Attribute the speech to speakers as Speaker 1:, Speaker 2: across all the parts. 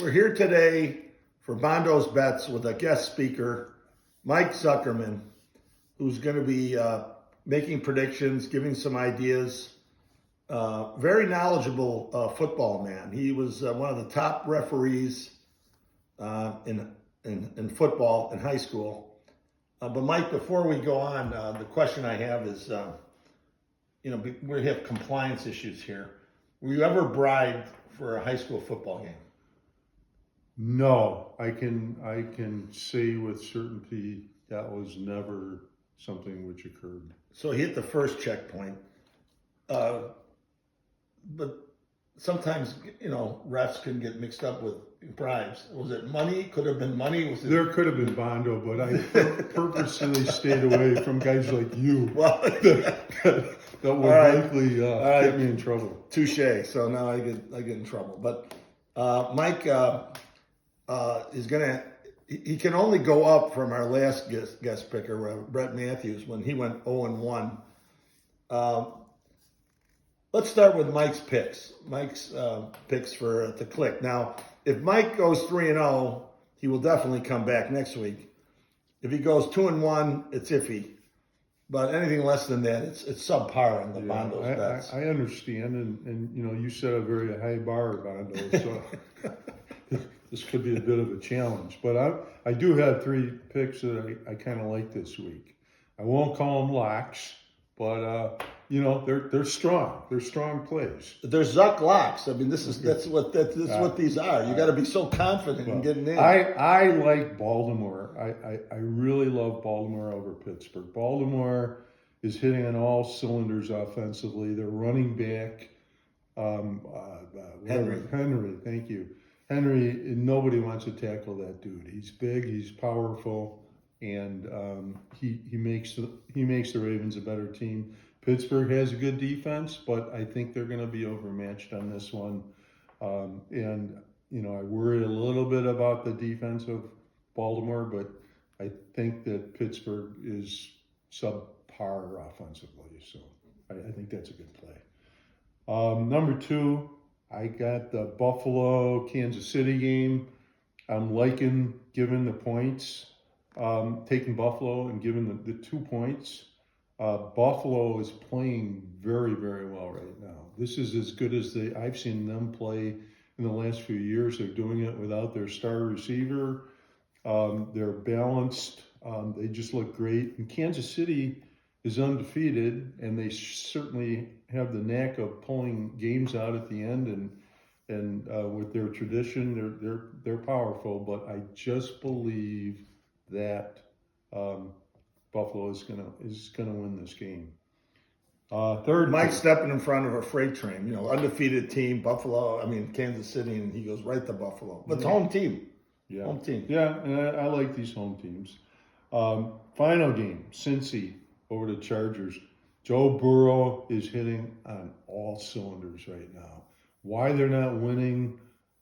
Speaker 1: We're here today for Bondo's Bets with a guest speaker, Mike Zuckerman, who's going to be making predictions, giving some ideas. Very knowledgeable football man. He was one of the top referees in football in high school. But Mike, before we go on, the question I have is, we have compliance issues here. Were you ever bribed for a high school football game?
Speaker 2: No, I can say with certainty that was never something which occurred.
Speaker 1: So he hit the first checkpoint. But sometimes, refs can get mixed up with bribes. Was it money? Could have been money.
Speaker 2: There could have been Bondo, but I purposely stayed away from guys like you.
Speaker 1: Well,
Speaker 2: that would likely get me in trouble.
Speaker 1: Touche. So now I get in trouble. But Mike is gonna. He can only go up from our last guest picker, Brett Matthews, when he went 0-1. Let's start with Mike's picks. Mike's picks for the click. Now, if Mike goes 3-0, he will definitely come back next week. If he goes 2-1, it's iffy. But anything less than that, it's subpar on the Bondo's bets.
Speaker 2: I understand, and you set a very high bar, Bondo, so this could be a bit of a challenge. But I do have three picks that I kind of like this week. I won't call them locks, but they're strong. They're strong plays.
Speaker 1: They're Zuck locks. I mean, that's what these are. You got to be so confident in getting in.
Speaker 2: I like Baltimore. I really love Baltimore over Pittsburgh. Baltimore is hitting on all cylinders offensively. Their running back, Henry. Thank you, Henry. Nobody wants to tackle that dude. He's big. He's powerful, and he makes the Ravens a better team. Pittsburgh has a good defense, but I think they're going to be overmatched on this one. And I worry a little bit about the defense of Baltimore, but I think that Pittsburgh is subpar offensively. So I think that's a good play. Number two, I got the Buffalo-Kansas City game. I'm liking giving the points, taking Buffalo and giving the 2 points. Buffalo is playing very, very well right now. This is as good as I've seen them play in the last few years. They're doing it without their star receiver. They're balanced. They just look great. And Kansas City is undefeated, and they certainly have the knack of pulling games out at the end. And with their tradition, they're powerful. But I just believe that Buffalo is gonna win this game. Third,
Speaker 1: Mike stepping in front of a freight train. Undefeated team, Buffalo. Kansas City, and he goes right to Buffalo. But it's home team.
Speaker 2: Yeah.
Speaker 1: Home team.
Speaker 2: Yeah, and I like these home teams. Final game, Cincy over the Chargers. Joe Burrow is hitting on all cylinders right now. Why they're not winning?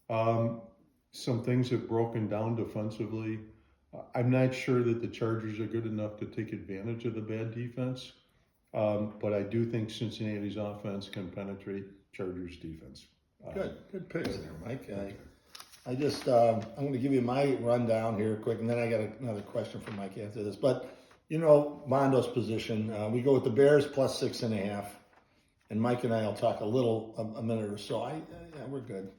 Speaker 2: Some things have broken down defensively. I'm not sure that the Chargers are good enough to take advantage of the bad defense, but I do think Cincinnati's offense can penetrate Chargers' defense.
Speaker 1: Good picks there, Mike. I'm going to give you my rundown here quick, and then I got another question for Mike after this. But Bondo's position, we go with the Bears plus 6.5, and Mike and I will talk a minute or so. We're good.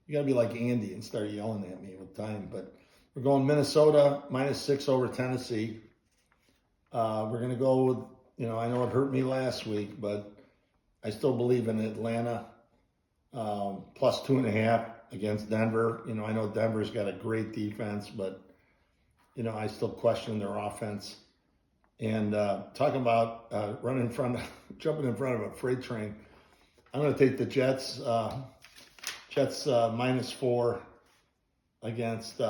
Speaker 1: You got to be like Andy and start yelling at me with time, but. We're going Minnesota -6 over Tennessee. We're going to go with, I know it hurt me last week, but I still believe in Atlanta plus 2.5 against Denver. I know Denver's got a great defense, but, I still question their offense. And talking about jumping in front of a freight train, I'm going to take the Jets. Jets -4 against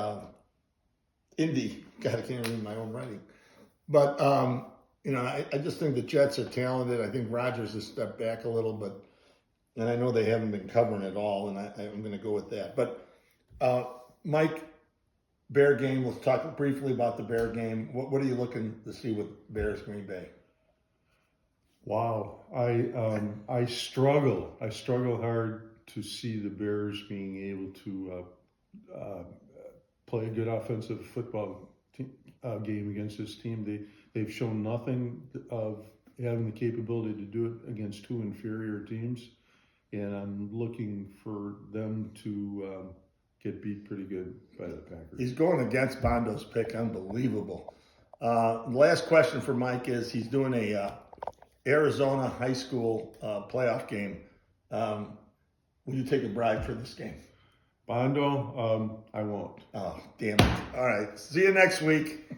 Speaker 1: Indy. God, I can't read my own writing. But, I just think the Jets are talented. I think Rodgers has stepped back a little, and I know they haven't been covering it all, and I'm going to go with that. But, Mike, Bear game, let's talk briefly about the Bear game. What are you looking to see with Bears Green Bay?
Speaker 2: Wow. I struggle hard to see the Bears being able to play a good offensive football game against this team. They've shown nothing of having the capability to do it against two inferior teams, and I'm looking for them to get beat pretty good by the Packers.
Speaker 1: He's going against Bondo's pick. Unbelievable. Last question for Mike is he's doing a Arizona high school playoff game. Will you take a bribe for this game?
Speaker 2: Bondo, I won't.
Speaker 1: Oh, damn it. All right. See you next week.